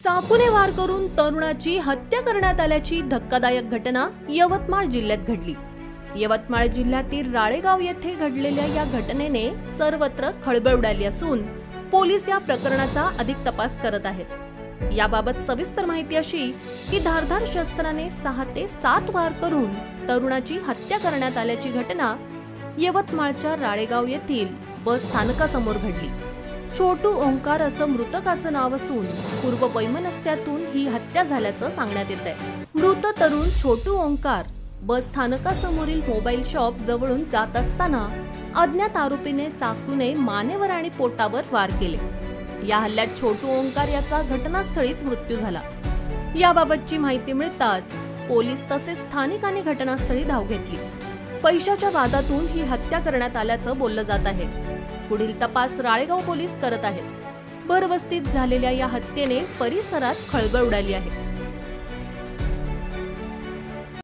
चाकूने वार करून तरुणाची हत्या करण्यात आल्याची धक्कादायक घटना यवतमाळ जिल्ह्यात घडली। यवतमाळ जिल्ह्यातील राळेगाव येथे घडलेल्या या घटनेने सर्वत्र खळबळ उडाली असून पोलीस या प्रकरणाचा अधिक तपास करत आहेत। याबाबत सविस्तर माहिती अशी की धारदार शस्त्राने 6 ते 7 वार करून तरुणाची हत्या करण्यात आल्याची घटना यवतमाळच्या राळेगाव येथील बस स्थानकासमोर घडली। छोटू ओंकार असं मृतकाचं नाव असून पूर्व वैमनस्यातून ही हत्या झाल्याचं सांगण्यात येत आहे। मृत तरुण छोटू ओंकार बस स्थानकासमोरील मोबाईल शॉप जवळून जात असताना अज्ञात आरोपीने चाकूने मानेवर आणि पोटावर वार केले। या हल्ल्यात छोटू ओंकार याचा घटनास्थळीच मृत्यू झाला। याबाबतची माहिती मिळताच पोलीस तसेच स्थानिकांनी घटनास्थळी धाव घेतली। पैशाच्या वादातून ही हत्या करण्यात आल्याचं बोललं जात आहे। पुढील तपास राळेगाव पोलीस करत आहेत। भरवस्तीत झालेल्या या हत्येने परिसरात खळबळ उडाली आहे।